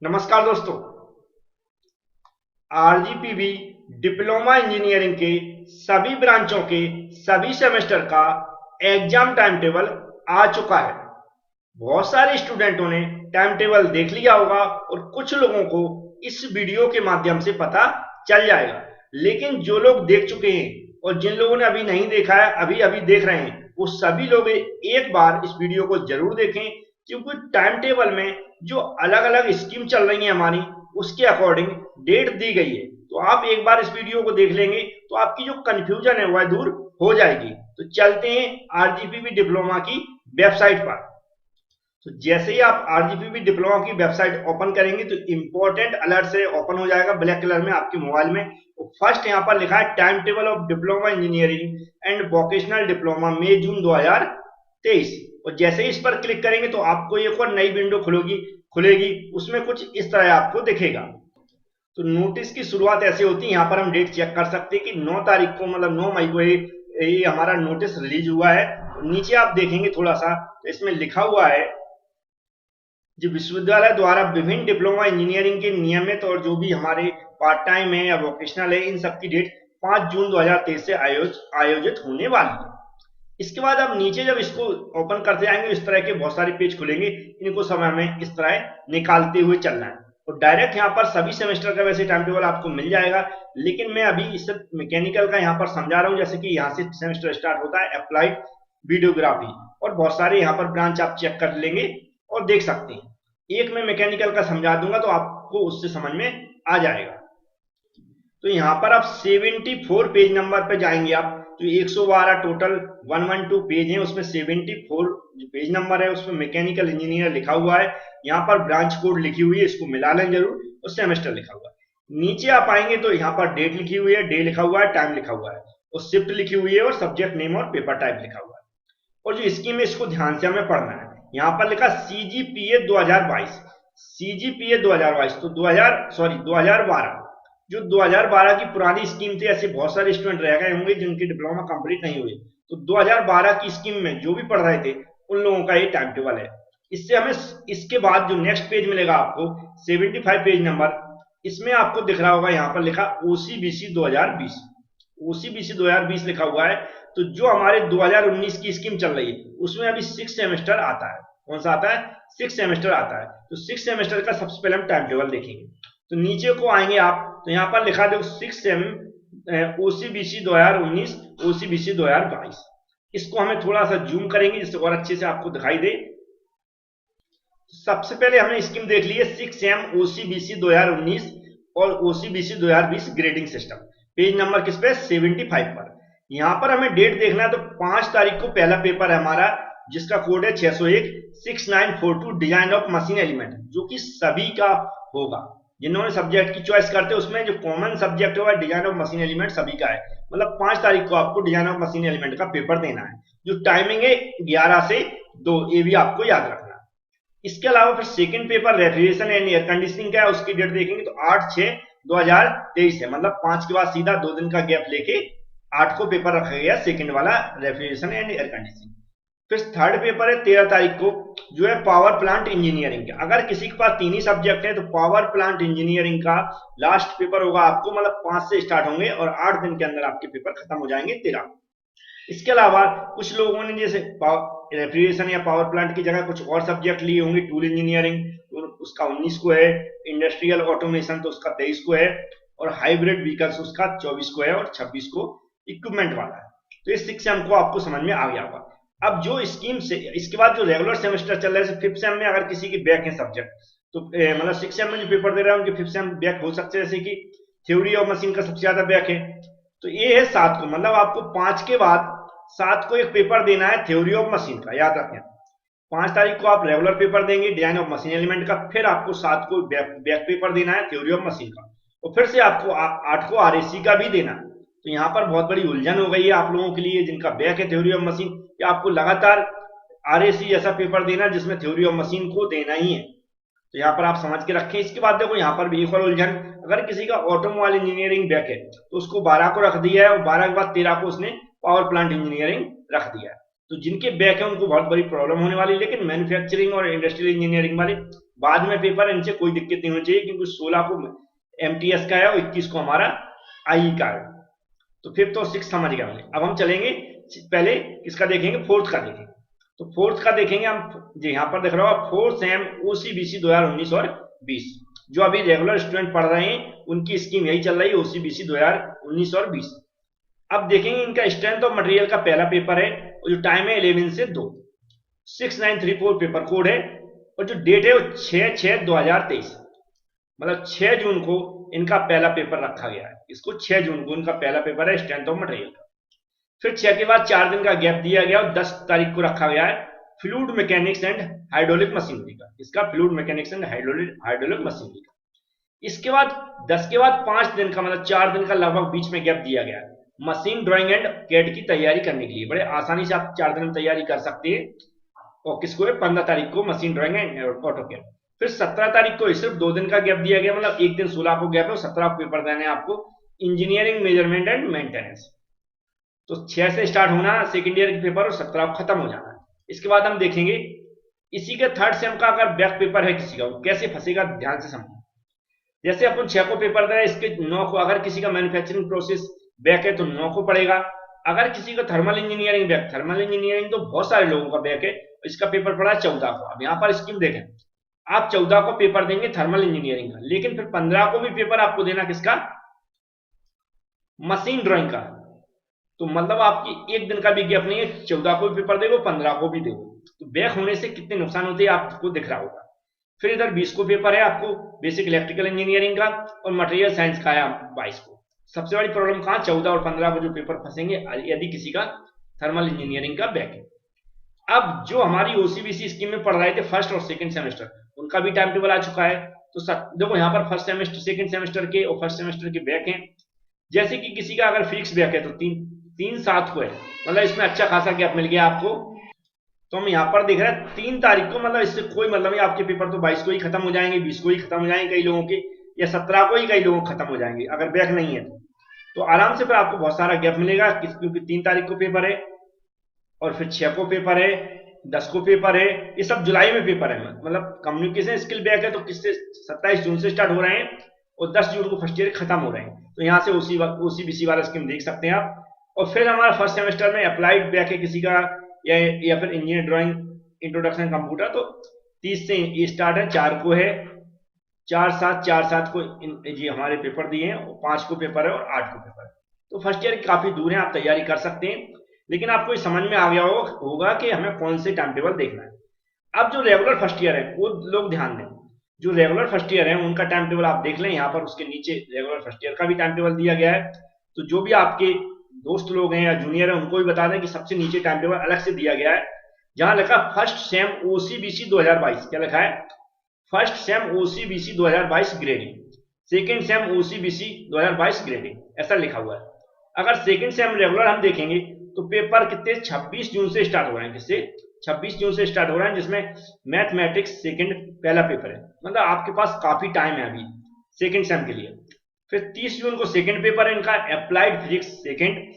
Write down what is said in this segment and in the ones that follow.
नमस्कार दोस्तों। RGPV diploma engineering के सभी ब्रांचों के सभी सेमेस्टर का एग्जाम टाइम टेबल आ चुका है। बहुत सारे स्टूडेंटों ने टाइम टेबल देख लिया होगा और कुछ लोगों को इस वीडियो के माध्यम से पता चल जाएगा। लेकिन जो लोग देख चुके हैं और जिन लोगों ने अभी नहीं देखा है, अभी अभी देख रहे हैं, वो सभी लोग एक बार इस वीडियो को जरूर देखें, क्योंकि टाइम टेबल में जो अलग अलग स्कीम चल रही है हमारी, उसके अकॉर्डिंग डेट दी गई है। तो आप एक बार इस वीडियो को देख लेंगे तो आपकी जो कंफ्यूजन है वह दूर हो जाएगी। तो चलते हैं आरजीपीवी डिप्लोमा की वेबसाइट पर। तो जैसे ही आप आरजीपीवी डिप्लोमा की वेबसाइट ओपन करेंगे तो इंपॉर्टेंट अलर्ट से ओपन हो जाएगा ब्लैक कलर में आपके मोबाइल में। तो फर्स्ट यहाँ पर लिखा है time table of diploma engineering and vocational diploma मई जून 2023। और जैसे ही इस पर क्लिक करेंगे तो आपको एक और नई विंडो खुलेगी। उसमें कुछ इस तरह आपको दिखेगा। तो नोटिस की शुरुआत ऐसे होती है, यहाँ पर हम डेट चेक कर सकते हैं कि 9 तारीख को, मतलब 9 मई को ये हमारा नोटिस रिलीज हुआ है। नीचे आप देखेंगे थोड़ा सा, तो इसमें लिखा हुआ है जो विश्वविद्यालय द्वारा विभिन्न डिप्लोमा इंजीनियरिंग के नियमित और जो भी हमारे पार्ट टाइम है या वोकेशनल है, इन सब की डेट 5 जून 2023 से आयोजित होने वाली है। इसके बाद आप नीचे जब इसको ओपन करते जाएंगे इस तरह के बहुत सारे पेज खुलेंगे। इनको सब हमें इस तरह निकालते हुए चलना है। और डायरेक्ट यहाँ पर सभी सेमेस्टर का वैसे टाइम टेबल आपको मिल जाएगा, लेकिन मैं अभी इस मैकेनिकल का यहाँ पर समझा रहा हूँ। जैसे कि यहाँ से सेमेस्टर स्टार्ट होता है अप्लाइड वीडियोग्राफी, और बहुत सारे यहाँ पर ब्रांच आप चेक कर लेंगे और देख सकते हैं। एक मैं मैकेनिकल का समझा दूंगा तो आपको उससे समझ में आ जाएगा। तो यहाँ पर आप 74 पेज नंबर पे जाएंगे आप, तो 112 टोटल 112 पेज है, उसमें 74 जो पेज नंबर है उसमें मैकेनिकल इंजीनियर लिखा हुआ है। यहाँ पर ब्रांच कोड लिखी हुई है, इसको मिला लें जरूर, और सेमेस्टर लिखा हुआ है। नीचे आप आएंगे तो यहाँ पर डेट लिखी हुई है, डे लिखा हुआ है, टाइम लिखा हुआ है, और शिफ्ट लिखी हुई है, और सब्जेक्ट नेम और पेपर टाइप लिखा हुआ है। और जो स्कीम है इसको ध्यान से हमें पढ़ना है। यहाँ पर लिखा सीजीपीए 2022, सीजीपीए 2022, तो 2012, जो 2012 की पुरानी स्कीम थी। ऐसे बहुत सारे स्टूडेंट रह गए होंगे जिनके डिप्लोमा कंप्लीट नहीं हुए, तो 2012 की स्कीम में जो भी पढ़ रहे थे उन लोगों का ये टाइम टेबल है। इससे हमें इसके बाद जो नेक्स्ट पेज मिलेगा आपको 75 पेज नंबर, इसमें आपको दिख रहा होगा यहाँ पर लिखा ओसीबीसी 2020, ओसीबीसी 2020 लिखा हुआ है। तो जो हमारे 2019 की स्कीम चल रही है उसमें अभी 6 सेमेस्टर आता है। कौन सा आता है? 6 सेमेस्टर आता है। तो 6 सेमेस्टर का सबसे पहले हम टाइम टेबल देखेंगे। तो नीचे को आएंगे आप, तो यहाँ पर लिखा देखो 6 सेम ओसीबीसी 2019 ओसीबीसी 2022। इसको हमें थोड़ा सा जूम करेंगे जिससे और अच्छे से आपको दिखाई दे। सबसे पहले हमने स्कीम देख ली है 6 एम ओसीबीसी 2019 और ओसीबीसी 2020 ग्रेडिंग सिस्टम। पेज नंबर किस पे? 75 पर। यहाँ पर हमें डेट देखना है, तो 5 तारीख को पहला पेपर है हमारा, जिसका कोड है 601 6942 डिजाइन ऑफ मशीन एलिमेंट, जो कि सभी का होगा। जिन्होंने सब्जेक्ट की चॉइस करते हैं उसमें जो कॉमन सब्जेक्ट होगा डिजाइन ऑफ मशीन एलिमेंट सभी का है। मतलब 5 तारीख को आपको डिजाइन ऑफ मशीन एलिमेंट का पेपर देना है, जो टाइमिंग है 11 से 2, ये भी आपको याद रखना है। इसके अलावा फिर second paper refrigeration and air conditioning का है, उसकी डेट देखेंगे तो 8/6/2023 है। मतलब 5 के बाद सीधा 2 दिन का गैप लेके 8 को पेपर रखा गया सेकंड वाला रेफ्रिजरेशन एंड एयर कंडीशनिंग। फिर थर्ड पेपर है 13 तारीख को, जो है पावर प्लांट इंजीनियरिंग का। अगर किसी के पास 3 ही सब्जेक्ट है तो पावर प्लांट इंजीनियरिंग का लास्ट पेपर होगा आपको, मतलब 5 से स्टार्ट होंगे और 8 दिन के अंदर आपके पेपर खत्म हो जाएंगे 13। इसके अलावा कुछ लोगों ने जैसे रेफ्रिजरेशन या पावर प्लांट की जगह कुछ और सब्जेक्ट लिए होंगे, टूल इंजीनियरिंग तो उसका 19 को है, इंडस्ट्रियल ऑटोमेशन तो उसका 23 को है, और हाइब्रिड व्हीकल्स उसका 24 को है, और 26 को इक्विपमेंट वाला है। तो इस 6 सेम को आपको समझ में आ गया होगा। अब जो स्कीम से इसके बाद जो रेगुलर सेमेस्टर चल रहा है, 5th सेम में अगर किसी की बैक है सब्जेक्ट, तो मतलब 6 सेम में जो पेपर दे रहा है उनके 5th सेम बैक हो सकते हैं। जैसे कि थ्योरी ऑफ मशीन का सबसे ज्यादा बैक है, तो ये है 7 को। मतलब आपको 5 के बाद 7 को एक पेपर देना है थ्योरी ऑफ मशीन का, याद रखें। 5 तारीख को आप रेगुलर पेपर देंगे डिजाइन ऑफ मशीन एलिमेंट का, फिर आपको 7 को बैक पेपर देना है थ्योरी ऑफ मशीन का, और फिर से आपको 8 को आरएसी का भी देना है। तो यहाँ पर बहुत बड़ी उलझन हो गई है आप लोगों के लिए जिनका बैक है थ्योरी ऑफ मशीन, कि आपको लगातार आरएसी जैसा पेपर देना जिसमें थ्योरी ऑफ मशीन को देना ही है। तो यहाँ पर आप समझ के रखें। इसके बाद देखो यहाँ पर भी एक और उलझन, अगर किसी का ऑटोमोबाइल इंजीनियरिंग बैक है तो उसको 12 को रख दिया है, और 12 के बाद 13 को उसने पावर प्लांट इंजीनियरिंग रख दिया है। तो जिनके बैक है उनको बहुत बड़ी प्रॉब्लम होने वाली, लेकिन मैन्युफैक्चरिंग और इंडस्ट्रियल इंजीनियरिंग वाले बाद में पेपर, इनसे कोई दिक्कत नहीं होनी चाहिए, क्योंकि 16 को MTS का है और 21 को हमारा IE का है। तो फिफ्थ और सिक्स समझ गए हमने। अब हम चलेंगे, पहले किसका देखेंगे, फोर्थ का देखेंगे। तो फोर्थ का देखेंगे हम, जी यहाँ पर देख रहा हो, फोर्थ सेम OCBC 2019 और 20। जो अभी रेगुलर स्टूडेंट पढ़ रहे हैं उनकी स्कीम यही चल रही है, OCBC 2019 और 20। अब देखेंगे इनका स्ट्रेंथ ऑफ मटेरियल का पहला पेपर है, और जो टाइम है 11 से 2, 6934 पेपर कोड है, और जो डेट है वो 6/6/2023, मतलब 6 जून को इनका पहला पेपर रखा गया है। इसको 6 जून को इनका पहला पेपर है स्ट्रेंथ ऑफ मटेरियल का। फिर 6 के बाद 4 दिन का गैप दिया गया और 10 तारीख को रखा गया है fluid mechanics and hydraulic machinery का, इसका fluid mechanics and hydraulic machinery का। इसके बाद 10 के बाद 5 दिन का, मतलब 4 दिन का लगभग बीच में गैप दिया गया है मशीन ड्राइंग एंड कैड की तैयारी करने के लिए। बड़े आसानी से आप 4 दिन में तैयारी कर सकते हैं। और किसको है, 15 तारीख को machine drawing and auto CAD. फिर 17 तारीख को सिर्फ 2 दिन का गैप दिया गया, मतलब एक दिन 16 को गैप है, 17 को पेपर देने आपको इंजीनियरिंग मेजरमेंट एंड मेंटेनेंस। तो 6 से स्टार्ट होना सेकेंड ईयर के पेपर और 17 को खत्म हो जाना। इसके बाद हम देखेंगे इसी के थर्ड सेम का अगर बैक पेपर है किसी का, वो कैसे फंसेगा, ध्यान से समझो। जैसे अपन 6 को पेपर दे रहे हैं, इसके 9 को, अगर किसी का मैन्युफैक्चरिंग प्रोसेस बैक है तो 9 को पड़ेगा। अगर किसी का thermal engineering back, thermal engineering तो बहुत सारे लोगों का बैक है, इसका पेपर पड़ा 14 को। अब यहाँ पर स्कीम देखें, आप 14 को पेपर देंगे थर्मल इंजीनियरिंग का, लेकिन फिर 15 को भी पेपर आपको देना किसका, मशीन ड्राइंग का। तो मतलब आपकी एक दिन का भी गैप नहीं है, 14 को भी पेपर देगो, 15 को भी देगो। तो बैक होने से कितने नुकसान होते हैं आपको दिख रहा होगा। फिर इधर 20 को पेपर है आपको बेसिक इलेक्ट्रिकल इंजीनियरिंग का, और मटेरियल साइंस का है 22 को। सबसे बड़ी प्रॉब्लम कहाँ, 14 और 15 को जो पेपर फंसेंगे यदि किसी का थर्मल इंजीनियरिंग का बैक है। अब जो हमारी OCBC स्कीम में पढ़ रहे थे फर्स्ट और सेकंड सेमेस्टर, उनका भी टाइम टेबल आ चुका है। तो देखो यहाँ पर फर्स्ट सेमेस्टर, सेकंड सेमेस्टर के और फर्स्ट सेमेस्टर के बैक हैं। जैसे कि किसी का अगर फिक्स बैक है तो 3/7 को है, मतलब इसमें अच्छा खासा गैप मिल गया आपको। तो हम यहाँ पर देख रहे हैं 3 तारीख को, मतलब इससे कोई मतलब नहीं, आपके पेपर तो 22 को ही खत्म हो जाएंगे, 20 को ही खत्म हो जाएंगे कई लोगों के, या 17 को ही कई लोगों खत्म हो जाएंगे अगर बैक नहीं है तो आराम से फिर आपको बहुत सारा गैप मिलेगा, क्योंकि 3 तारीख को पेपर है, और फिर 6 को पेपर है, 10 को पेपर है, ये सब जुलाई में पेपर है। मतलब कम्युनिकेशन स्किल बैक है तो किससे 27 जून से स्टार्ट हो रहे हैं और 10 जून को फर्स्ट ईयर खत्म हो रहे हैं। तो यहाँ से OCBC वाला स्कीम देख सकते हैं आप। और फिर हमारा फर्स्ट सेमेस्टर में अप्लाइड बैक है किसी का, या फिर इंजीनियर ड्राइंग इंट्रोडक्शन कंप्यूटर, तो 30 से ये स्टार्ट है, 4 को है, 4/7 को ये हमारे पेपर दिए हैं, 5 को पेपर है और 8 को पेपर है। तो फर्स्ट ईयर काफी दूर है, आप तैयारी कर सकते हैं, लेकिन आपको समझ में आ गया होगा कि हमें कौन से टाइम टेबल देखना है। अब जो रेगुलर फर्स्ट ईयर है वो लोग ध्यान दें, जो रेगुलर फर्स्ट ईयर है उनका टाइम टेबल आप देख लें, यहाँ पर उसके नीचे रेगुलर फर्स्ट ईयर का भी टाइम टेबल दिया गया है। तो जो भी आपके दोस्त लोग हैं या जूनियर है उनको भी बता दें कि सबसे नीचे टाइम टेबल अलग से दिया गया है, जहां लिखा फर्स्ट सेम OCBC 2022, क्या लिखा है, first sem OCBC 2022 grading, second same OCBC 2022 grading, ऐसा लिखा हुआ है। अगर सेकेंड सेम रेगुलर हम देखेंगे तो पेपर कितने 26 जून से स्टार्ट हो रहे हैं, किससे 26 जून से स्टार्ट हो रहा है, जिसमें मैथमेटिक्स सेकंड पहला पेपर है, मतलब आपके पास काफी टाइम है अभी सेकंड सेम के लिए। फिर 30 जून को सेकंड पेपर है इनका अप्लाइड फिजिक्स सेकंड,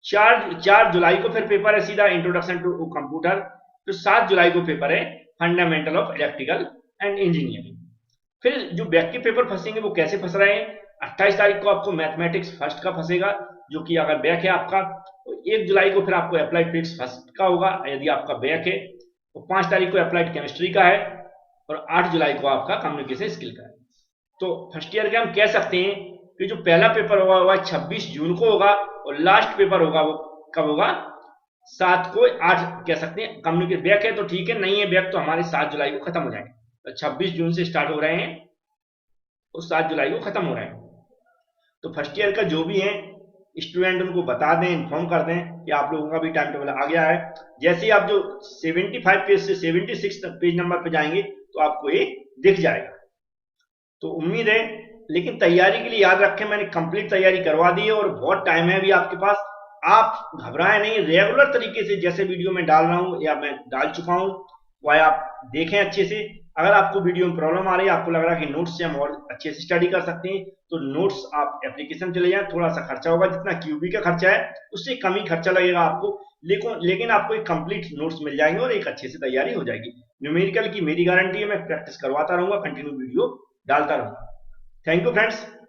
4 जुलाई को फिर पेपर है सीधा इंट्रोडक्शन टू कंप्यूटर, फिर 7 जुलाई को पेपर है fundamental of electrical and engineering. फिर जो बैक के पेपर फंसेंगे वो कैसे फंस रहे हैं, 28 तारीख को आपको मैथमेटिक्स फर्स्ट का फंसेगा, जो कि अगर बैक है आपका, तो 1 जुलाई को फिर आपको अप्लाइड फिजिक्स फर्स्ट का होगा यदि आपका बैक है, तो 5 तारीख को अप्लाइड केमिस्ट्री का है, और 8 जुलाई को आपका कम्युनिकेशन स्किल का है। तो फर्स्ट ईयर के हम कह सकते हैं कि जो पहला पेपर होगा वह 26 जून को होगा, और लास्ट पेपर होगा वो कब होगा, 7 को 8 कह सकते हैं। कम्युनिकेशन बैक है तो ठीक है, नहीं है बैक तो हमारे 7 जुलाई को खत्म हो जाएंगे। तो 26 जून से स्टार्ट हो रहे हैं और 7 जुलाई को खत्म हो रहे हैं। तो फर्स्ट ईयर का जो भी है स्टूडेंट उनको बता दें, इन्फॉर्म कर दें कि आप लोगों का भी टाइम टेबल आ गया है। जैसे ही आप जो 75 पेज से 76 पेज नंबर पे जाएंगे तो आपको ये दिख जाएगा। तो उम्मीद है, लेकिन तैयारी के लिए याद रखें मैंने कंप्लीट तैयारी करवा दी है और बहुत टाइम है अभी आपके पास। आप घबराएं नहीं, रेगुलर तरीके से जैसे वीडियो में डाल रहा हूं या मैं डाल चुका हूं वह आप देखें अच्छे से। अगर आपको वीडियो में प्रॉब्लम आ रही है, आपको लग रहा है कि नोट्स से हम और अच्छे से स्टडी कर सकते हैं, तो नोट्स आप एप्लीकेशन चले जाएं। थोड़ा सा खर्चा होगा, जितना QB का खर्चा है उससे कम ही खर्चा लगेगा आपको, लेकिन आपको एक कंप्लीट नोट्स मिल जाएंगे और एक अच्छे से तैयारी हो जाएगी। न्यूमेरिकल की मेरी गारंटी है, मैं प्रैक्टिस करवाता रहूंगा, कंटिन्यू वीडियो डालता रहूंगा। Thank you friends.